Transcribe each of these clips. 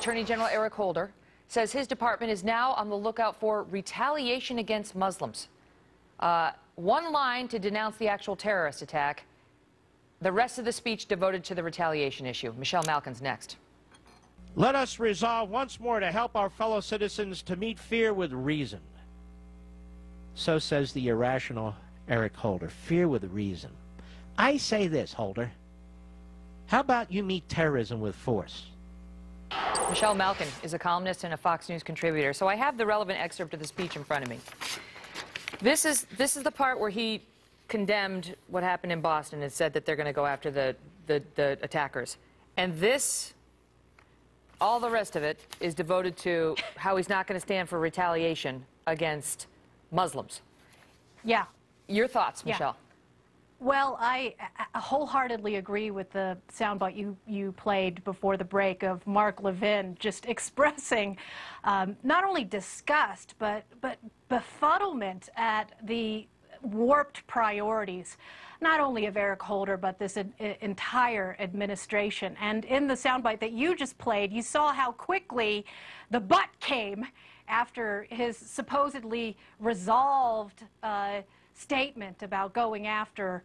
Attorney General Eric Holder says his department is now on the lookout for retaliation against Muslims. One line to denounce the actual terrorist attack. The rest of the speech devoted to the retaliation issue. Michelle Malkin's next. Let us resolve once more to help our fellow citizens to meet fear with reason. So says the irrational Eric Holder. Fear with reason. I say this, Holder. How about you meet terrorism with force? Michelle Malkin is a columnist and a Fox News contributor. So I have the relevant excerpt of the speech in front of me. This is the part where he condemned what happened in Boston and said that they're going to go after the attackers. And this, all the rest of it, is devoted to how he's not going to stand for retaliation against Muslims. Yeah. Your thoughts, Michelle? Yeah. Well, I wholeheartedly agree with the soundbite you played before the break of Mark Levin just expressing not only disgust but befuddlement at the warped priorities, not only of Eric Holder, but this entire administration. And in the soundbite that you just played, you saw how quickly the butt came after his supposedly resolved statement about going after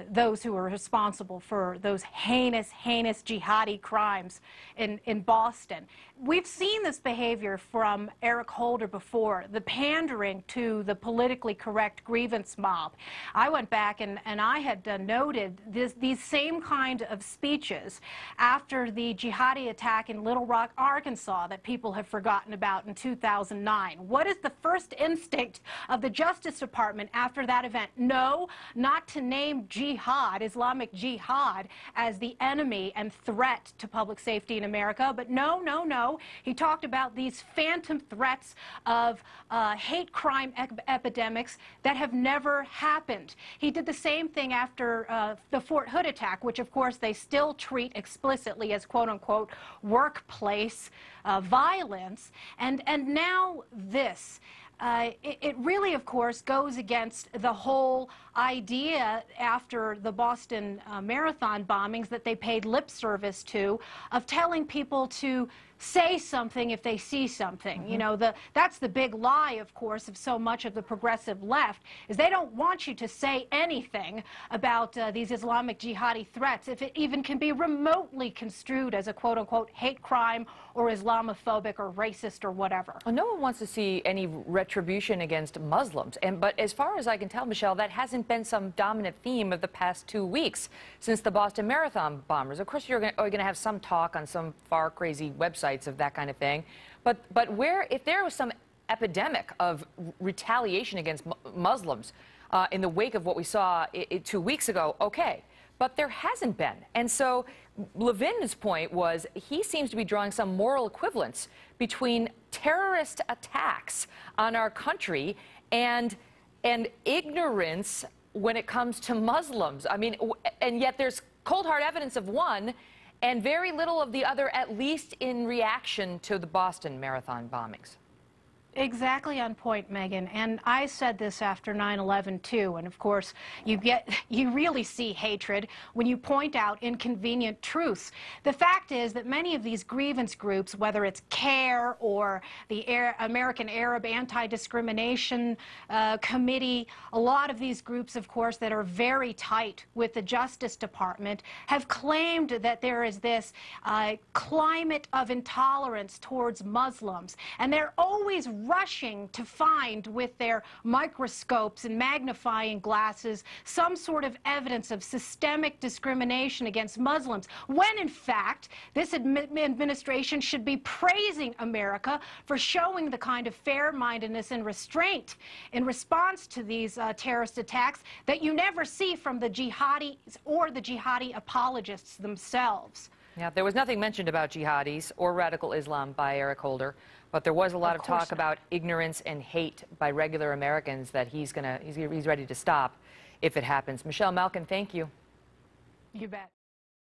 those who are responsible for those heinous jihadi crimes in Boston. We've seen this behavior from Eric Holder before, the pandering to the politically correct grievance mob. I went back and I had noted these same kind of speeches after the jihadi attack in Little Rock, Arkansas, that people have forgotten about in 2009. What is the first instinct of the Justice Department after that event? No, not to name jihad, Islamic jihad, as the enemy and threat to public safety in America. But no. He talked about these phantom threats of hate crime epidemics that have never happened. He did the same thing after the Fort Hood attack, which of course they still treat explicitly as quote-unquote workplace violence. And now this. It really, of course, goes against the whole idea after the Boston Marathon bombings that they paid lip service to, of telling people to say something if they see something. You know, that's the big lie, of course, of so much of the progressive left, is they don't want you to say anything about these Islamic jihadi threats, if it even can be remotely construed as a quote-unquote hate crime or Islamophobic or racist or whatever. Well, no one wants to see any retribution against Muslims. But as far as I can tell, Michelle, that hasn't been some dominant theme of the past 2 weeks since the Boston Marathon bombers. Of course, you're going to have some talk on some far crazy websites of that kind of thing. But if there was some epidemic of retaliation against Muslims in the wake of what we saw 2 weeks ago, okay. But there hasn't been. And so Levin's point was he seems to be drawing some moral equivalence between terrorist attacks on our country and ignorance when it comes to Muslims. I mean, and yet there's cold hard evidence of one and very little of the other, at least in reaction to the Boston Marathon bombings. Exactly on point, Megan. And I said this after 9/11 too. And of course, you really see hatred when you point out inconvenient truths. The fact is that many of these grievance groups, whether it's CARE or the American Arab Anti-Discrimination Committee, a lot of these groups, of course, that are very tight with the Justice Department, have claimed that there is this climate of intolerance towards Muslims. And they're always rushing to find, with their microscopes and magnifying glasses, some sort of evidence of systemic discrimination against Muslims, when in fact this administration should be praising America for showing the kind of fair-mindedness and restraint in response to these terrorist attacks that you never see from the jihadis or the jihadi apologists themselves. Yeah, there was nothing mentioned about jihadis or radical Islam by Eric Holder, but there was a lot of talk about ignorance and hate by regular Americans that he's ready to stop if it happens. Michelle Malkin, thank you. You bet.